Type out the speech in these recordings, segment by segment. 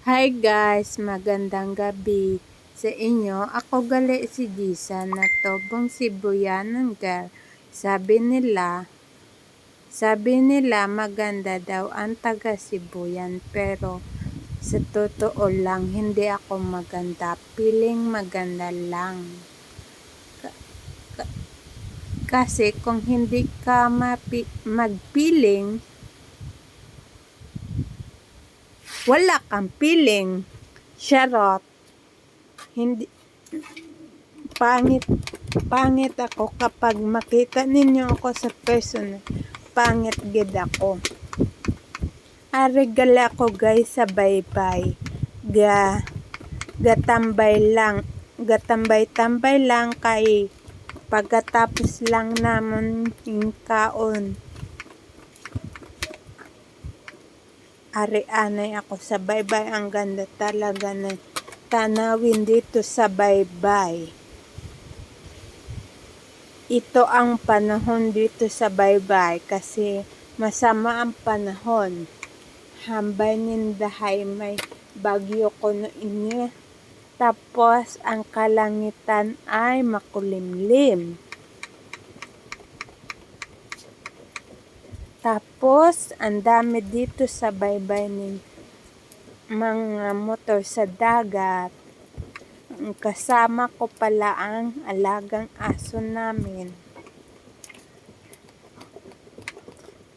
Hi guys, magandang gabi sa inyo. Ako gali si Gisa na tobong Sibuyanan girl. Sabi nila maganda daw ang taga Sibuyan, pero sa totoo lang hindi ako maganda. Piling maganda lang. Kasi kung hindi ka magpiling, wala kang piling. Charot. Hindi pangit ako kapag makita ninyo ako sa personal. Pangit gid ako. Ari gali ako guys sa baybay. Gatambay lang kay pagkatapos lang namon yung kaon. Ari anay ako sa baybay. Ang ganda talaga na tanawin dito sa baybay. Ito ang panahon dito sa baybay kasi masama ang panahon. Hambay nindahay may bagyo kuno ini. Tapos ang kalangitan ay makulimlim. Tapos ang dami dito sa baybay ng mga motor sa dagat. Kasama ko pala ang alagang aso namin.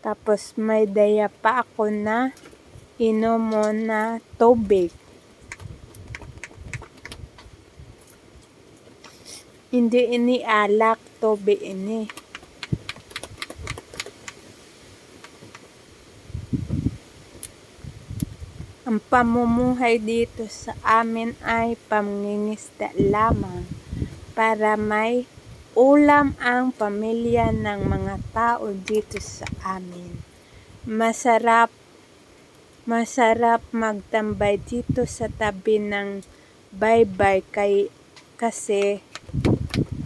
Tapos may daya pa ako na inom mo na tubig. Hindi ini alak, tubig ini. Ang pamumuhay dito sa amin ay pangingisda lamang para may ulam ang pamilya ng mga tao dito sa amin. Masarap magtambay dito sa tabi ng baybay kasi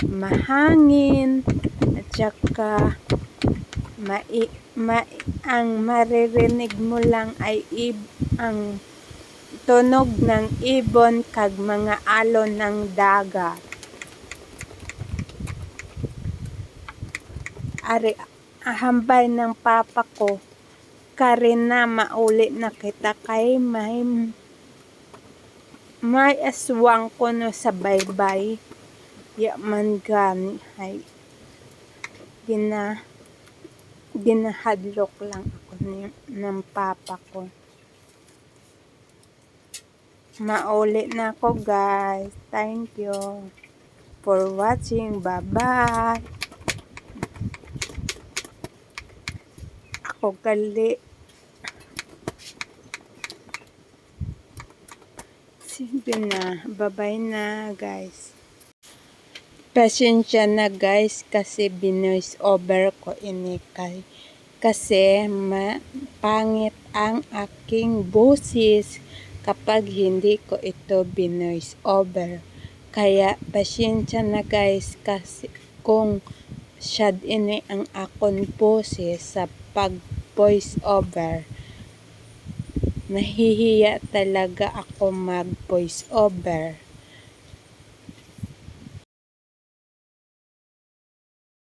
mahangin at saka ang maririnig mo lang ay ang tunog ng ibon kag mga alon ng dagat. Ari hambay ng papa ko karin na mauli na kita kay may aswang ko no sa baybay. Yaman gani ay ginahadlok lang ako ng papa ko. Mauli na ako guys. Thank you for watching. Bye-bye. Ako gali. Sige na. Bye-bye na guys. Pasensya na guys kasi binoise over ko ini kasi pangit ang aking boses kapag hindi ko ito binoise over. Kaya pasensya na guys kasi kung sad ini ang akong boses sa pag voice over. Nahihiya talaga ako mag voice over.